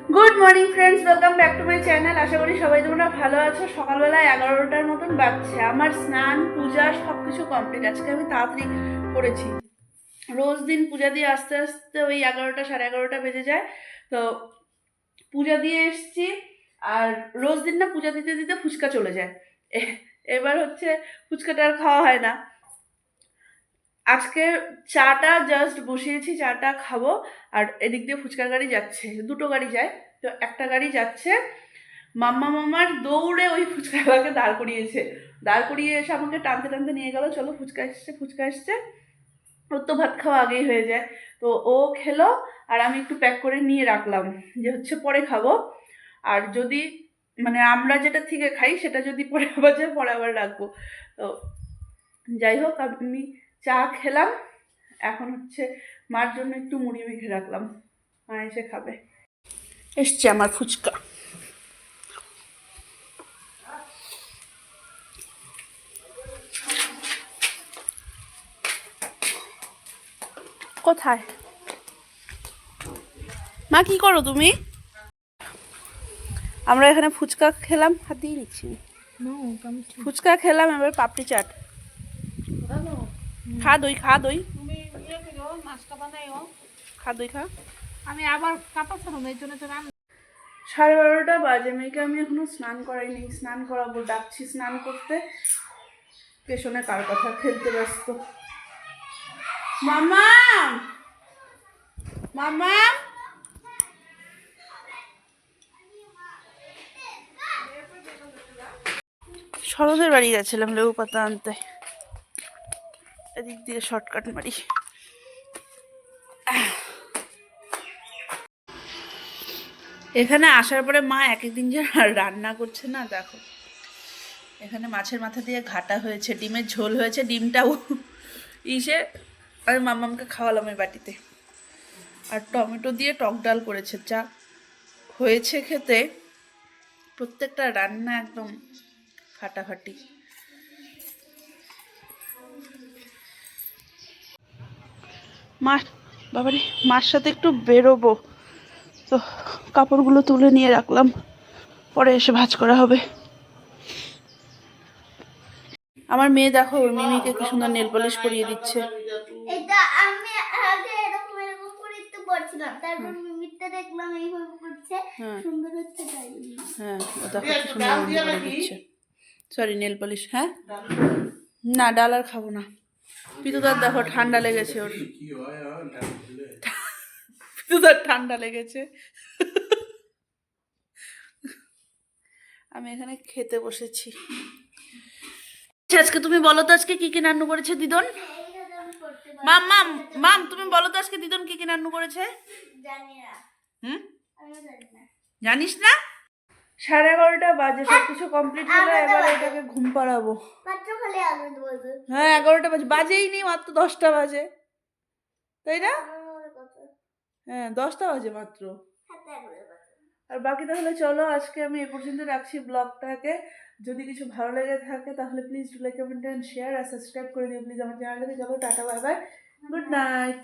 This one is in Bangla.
Good morning friends, welcome back to my channel. আশা করি সবাই তোমরা ভালো আছো। সকালবেলায় 11টার মতন বাজছে। আমার স্নান পূজা সব কিছু কমপ্লিট। আজকে আমি তাড়াতাড়ি করেছি। রোজ দিন পূজা দিয়ে আস্তে আস্তে ওই 11টা 11:30 বেজে যায়। তো পূজা দিয়ে এসছি, আর রোজ দিন না পূজা দিতে দিতে ফুচকা চলে যায়। এবার হচ্ছে ফুচকাটা আর খাওয়া হয় না। আজকে চাটা জাস্ট বসিয়েছি, চাটা খাবো। আর এদিক দিয়ে ফুচকার গাড়ি যাচ্ছে, দুটো গাড়ি যায়। তো একটা গাড়ি যাচ্ছে, মাম্মার দৌড়ে ওই ফুচকাওয়ালাকে দাঁড় করিয়েছে। দাঁড় করিয়ে এসে আমাকে টানতে টানতে নিয়ে গেল, চলো ফুচকা এসছে ফুচকা এসছে। ওর তো ভাত খাওয়া আগেই হয়ে যায়। তো ও খেলো, আর আমি একটু প্যাক করে নিয়ে রাখলাম যে হচ্ছে পরে খাবো। আর যদি মানে আমরা যেটা থেকে খাই সেটা যদি পরে আবার যায়, পরে আবার রাখবো। তো যাই হোক, আমি চা খেলাম। এখন হচ্ছে মার জন্য একটু মুড়ি মেখে রাখলাম, মা এসে খাবে। এসছে আমার ফুচকা। কোথায় মা, কি করো তুমি? আমরা এখানে ফুচকা খেলাম, হাত দিয়ে নিচ্ছি। ফুচকা খেলাম, এবার পাপড়ি চাট। খা দই, খা দই, খা দই, খা। আমি আবার কাঁপাচ্ছিলাম এই জন্য তো 12:30 বাজে। মেয়েকে আমি এখনো স্নান করাইনি, স্নান করাবো। ডাকছি স্নান করতে, পেছনে কার কথা, খেলতে ব্যস্ত। মামা, মামা, শরতের বাড়ি গেছিলাম লেবু পাতা আনতে। এদিক দিয়ে শর্টকাট মারি। এখানে আসার পরে মা এক একদিন যে রান্না করছে না, দেখো। এখানে মাছের মাথা দিয়ে ঘাটা হয়েছে, ডিমের ঝোল হয়েছে, ডিমটাও ইসে আমি মাম্মামকে খাওয়ালাম এই বাটিতে। আর টমেটো দিয়ে টক ডাল করেছে, যা হয়েছে খেতে। প্রত্যেকটা রান্না একদম ফাটাফাটি। মার বাবারে, মার সাথে একটু বেরোবো, তো কাপড়গুলো তুলে নিয়ে রাখলাম, পরে এসে ভাঁজ করা হবে। আমার মেয়ে দেখো, ওর মিমিকে কি সুন্দর নেল পলিশ পরিয়ে দিচ্ছে। এটা আমি আগে এরকম এরকম করে একটু পড়ছিলাম, তারপর মিমিটা দেখলাম এইভাবে করছে, সুন্দর হচ্ছে তাই। হ্যাঁ, ও দেখো কি সুন্দর করে দিচ্ছে। Sorry, nail polish. হ্যাঁ, না ডাল আর খাবো না। পিতুদার দেখো ঠান্ডা লেগেছে, ওর পিতুদার ঠান্ডা লেগেছে। আমি এখানে খেতে বসেছি। আজকে তুমি বলো তো, আজকে কি কি রান্না করেছে দিদন? মাম মাম মাম, তুমি বলো তো আজকে দিদন কি কি রান্না করেছে? জানি না, হুম, আমি জানি না। জানিস না? 11:30 বাজে, সবকিছু কমপ্লিট হলো। এবার এটাকে ঘুম পাড়াবো। মাত্র খালি আলু দেবো। হ্যাঁ, 11টা বাজে, বাজেই নি, মাত্র 10টা বাজে, তাই না? হ্যাঁ, 10টা বাজে মাত্র। আর বাকি তাহলে চলো, আজকে আমি এ পর্যন্ত রাখছি ব্লগটাকে। যদি কিছু ভালো লেগে থাকে তাহলে please do like, comment and share, আর সাবস্ক্রাইব করে দিও প্লিজ আমার চ্যানেলটাকে। চলো, ta ta, bye bye, good night.